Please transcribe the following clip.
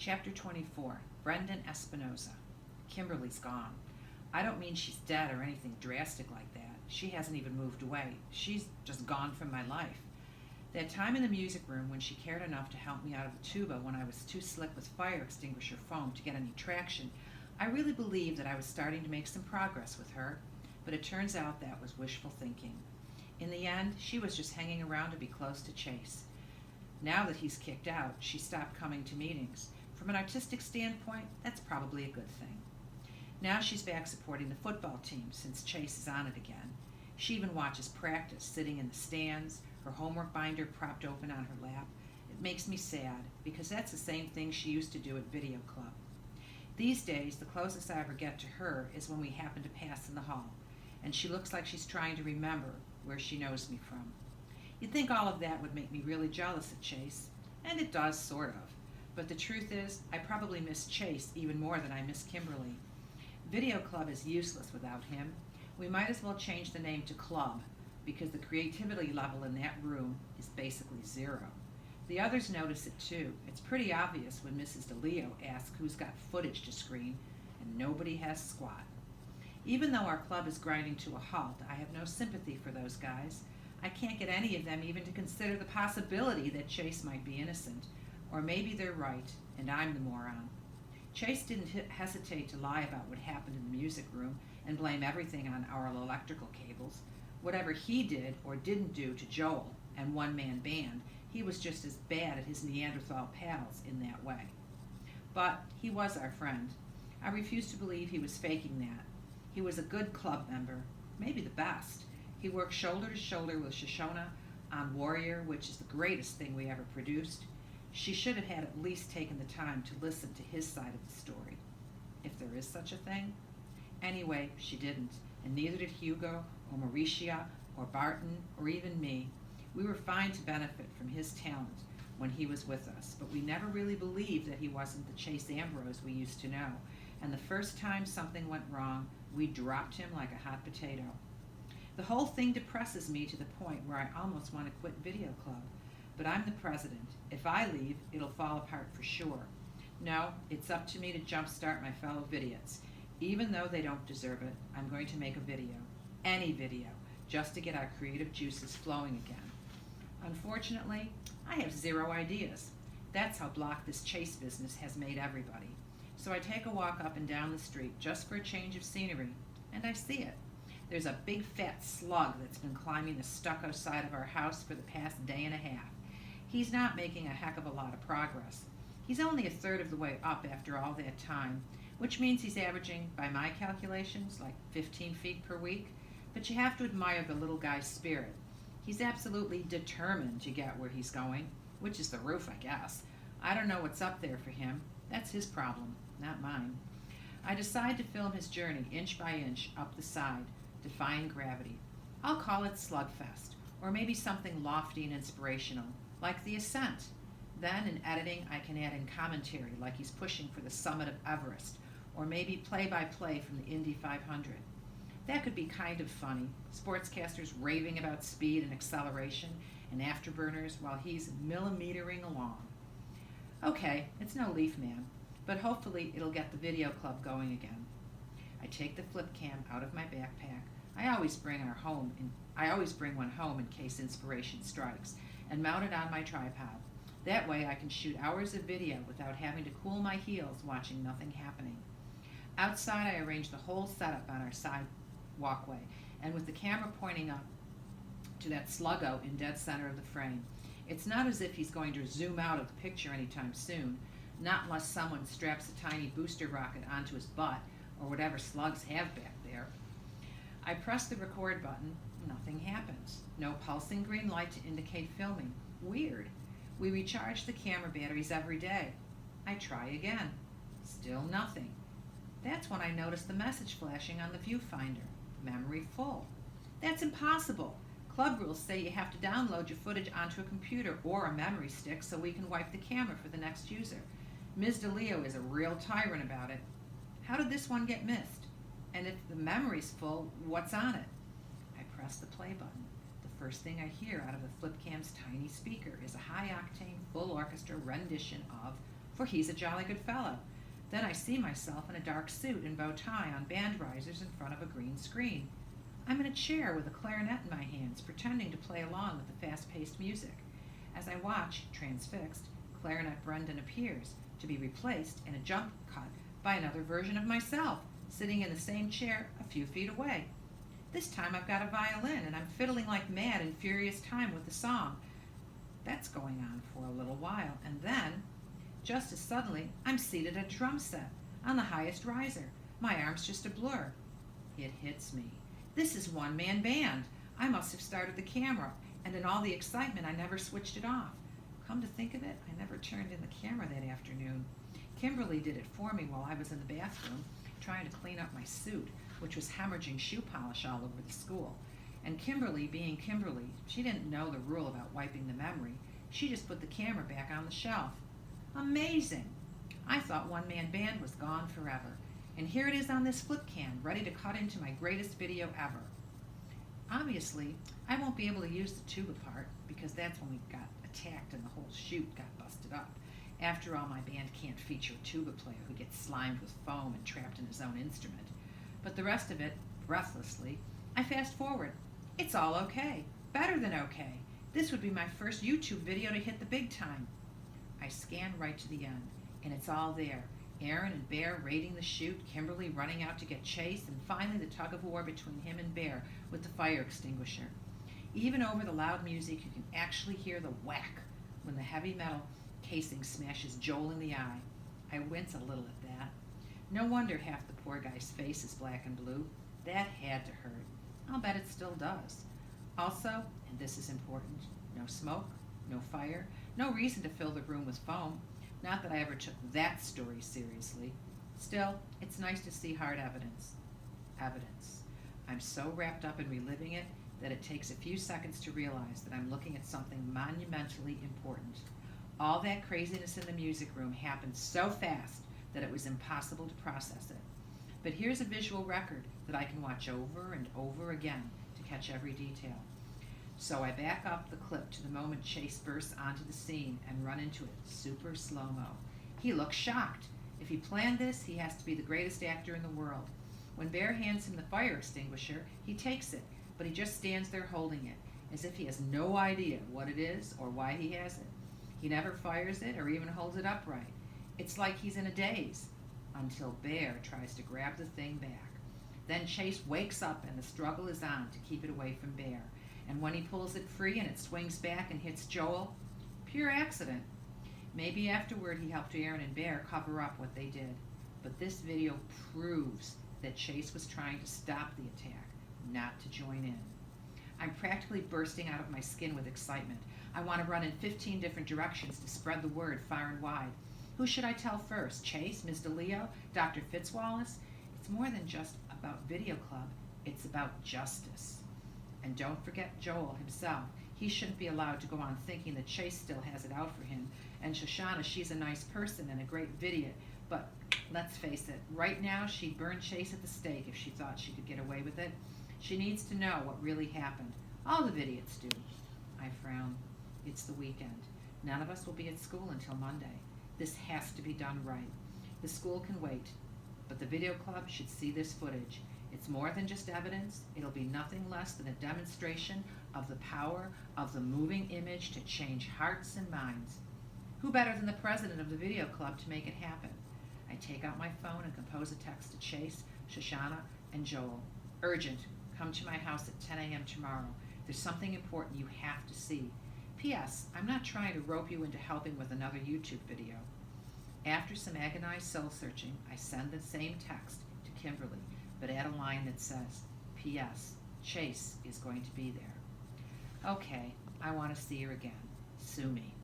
Chapter 24, Brendan Espinosa. Kimberly's gone. I don't mean she's dead or anything drastic like that. She hasn't even moved away. She's just gone from my life. That time in the music room when she cared enough to help me out of the tuba when I was too slick with fire extinguisher foam to get any traction, I really believed that I was starting to make some progress with her, but it turns out that was wishful thinking. In the end, she was just hanging around to be close to Chase. Now that he's kicked out, she stopped coming to meetings. From an artistic standpoint, that's probably a good thing. Now she's back supporting the football team since Chase is on it again. She even watches practice, sitting in the stands, her homework binder propped open on her lap. It makes me sad, because that's the same thing she used to do at video club. These days, the closest I ever get to her is when we happen to pass in the hall, and she looks like she's trying to remember where she knows me from. You'd think all of that would make me really jealous of Chase, and it does, sort of. But the truth is, I probably miss Chase even more than I miss Kimberly. Video club is useless without him. We might as well change the name to club, because the creativity level in that room is basically zero. The others notice it too. It's pretty obvious when Mrs. DeLeo asks who's got footage to screen, and nobody has squat. Even though our club is grinding to a halt, I have no sympathy for those guys. I can't get any of them even to consider the possibility that Chase might be innocent. Or maybe they're right, and I'm the moron. Chase didn't hesitate to lie about what happened in the music room and blame everything on our electrical cables. Whatever he did or didn't do to Joel and one-man band, he was just as bad at his Neanderthal pals in that way. But he was our friend. I refuse to believe he was faking that. He was a good club member, maybe the best. He worked shoulder to shoulder with Shoshona on Warrior, which is the greatest thing we ever produced. She should have had at least taken the time to listen to his side of the story, if there is such a thing. Anyway, she didn't, and neither did Hugo or Mauricia or Barton or even me. We were fine to benefit from his talent when he was with us, but we never really believed that he wasn't the Chase Ambrose we used to know, and the first time something went wrong, we dropped him like a hot potato. The whole thing depresses me to the point where I almost want to quit video club. But I'm the president. If I leave, it'll fall apart for sure. No, it's up to me to jumpstart my fellow vidiots. Even though they don't deserve it, I'm going to make a video. Any video, just to get our creative juices flowing again. Unfortunately, I have zero ideas. That's how blocked this Chase business has made everybody. So I take a walk up and down the street just for a change of scenery, and I see it. There's a big fat slug that's been climbing the stucco side of our house for the past day and a half. He's not making a heck of a lot of progress. He's only a third of the way up after all that time, which means he's averaging, by my calculations, like 15 feet per week. But you have to admire the little guy's spirit. He's absolutely determined to get where he's going, which is the roof, I guess. I don't know what's up there for him. That's his problem, not mine. I decide to film his journey inch by inch up the side, defying gravity. I'll call it Slugfest, or maybe something lofty and inspirational, like The Ascent. Then in editing, I can add in commentary like he's pushing for the summit of Everest, or maybe play-by-play from the Indy 500. That could be kind of funny, sportscasters raving about speed and acceleration and afterburners while he's millimetering along. Okay, it's no Leaf Man, but hopefully it'll get the video club going again. I take the flip cam out of my backpack. I always bring one home in case inspiration strikes, and mount it on my tripod. That way I can shoot hours of video without having to cool my heels watching nothing happening. Outside, I arrange the whole setup on our side walkway, and with the camera pointing up to that sluggo in dead center of the frame. It's not as if he's going to zoom out of the picture anytime soon, not unless someone straps a tiny booster rocket onto his butt, or whatever slugs have back there. I press the record button. Nothing happens. No pulsing green light to indicate filming. Weird. We recharge the camera batteries every day. I try again. Still nothing. That's when I notice the message flashing on the viewfinder. Memory full. That's impossible. Club rules say you have to download your footage onto a computer or a memory stick so we can wipe the camera for the next user. Ms. DeLeo is a real tyrant about it. How did this one get missed? And if the memory's full, what's on it? I press the play button. The first thing I hear out of the Flipcam's tiny speaker is a high-octane, full orchestra rendition of for he's a jolly good fellow. Then I see myself in a dark suit and bow tie on band risers in front of a green screen. I'm in a chair with a clarinet in my hands, pretending to play along with the fast-paced music. As I watch, transfixed, Clarinet Brendan appears, to be replaced in a jump cut by another version of myself, sitting in the same chair a few feet away. This time I've got a violin, and I'm fiddling like mad in furious time with the song. That's going on for a little while, and then, just as suddenly, I'm seated at a drum set, on the highest riser, my arms just a blur. It hits me. This is one-man band. I must have started the camera, and in all the excitement, I never switched it off. Come to think of it, I never turned in the camera that afternoon. Kimberly did it for me while I was in the bathroom, trying to clean up my suit, which was hemorrhaging shoe polish all over the school. And Kimberly, being Kimberly, she didn't know the rule about wiping the memory. She just put the camera back on the shelf. Amazing! I thought One Man Band was gone forever. And here it is on this flip cam, ready to cut into my greatest video ever. Obviously, I won't be able to use the tuba part, because that's when we got attacked and the whole shoot got busted up. After all, my band can't feature a tuba player who gets slimed with foam and trapped in his own instrument. But the rest of it, breathlessly, I fast forward. It's all okay. Better than okay. This would be my first YouTube video to hit the big time. I scan right to the end, and it's all there. Aaron and Bear raiding the chute, Kimberly running out to get Chase, and finally the tug-of-war between him and Bear with the fire extinguisher. Even over the loud music, you can actually hear the whack when the heavy metal casing smashes Joel in the eye. I wince a little at that. No wonder half the poor guy's face is black and blue. That had to hurt. I'll bet it still does. Also, and this is important, no smoke, no fire, no reason to fill the room with foam. Not that I ever took that story seriously. Still, it's nice to see hard evidence. Evidence. I'm so wrapped up in reliving it that it takes a few seconds to realize that I'm looking at something monumentally important. All that craziness in the music room happened so fast that it was impossible to process it. But here's a visual record that I can watch over and over again to catch every detail. So I back up the clip to the moment Chase bursts onto the scene and run into it super slow-mo. He looks shocked. If he planned this, he has to be the greatest actor in the world. When Bear hands him the fire extinguisher, he takes it, but he just stands there holding it, as if he has no idea what it is or why he has it. He never fires it or even holds it upright. It's like he's in a daze, until Bear tries to grab the thing back. Then Chase wakes up and the struggle is on to keep it away from Bear. And when he pulls it free and it swings back and hits Joel, pure accident. Maybe afterward he helped Aaron and Bear cover up what they did. But this video proves that Chase was trying to stop the attack, not to join in. I'm practically bursting out of my skin with excitement. I want to run in 15 different directions to spread the word far and wide. Who should I tell first? Chase, Mr. Leo, Dr. Fitzwallace? It's more than just about Video Club. It's about justice. And don't forget Joel himself. He shouldn't be allowed to go on thinking that Chase still has it out for him. And Shoshana, she's a nice person and a great video. But let's face it, right now she'd burn Chase at the stake if she thought she could get away with it. She needs to know what really happened. All the idiots do. I frown. It's the weekend. None of us will be at school until Monday. This has to be done right. The school can wait, but the video club should see this footage. It's more than just evidence. It'll be nothing less than a demonstration of the power of the moving image to change hearts and minds. Who better than the president of the video club to make it happen? I take out my phone and compose a text to Chase, Shoshana, and Joel. Urgent. Come to my house at 10 a.m. tomorrow. There's something important you have to see. P.S. I'm not trying to rope you into helping with another YouTube video. After some agonized soul-searching, I send the same text to Kimberly, but add a line that says, P.S. Chase is going to be there. Okay, I want to see her again. Sue me.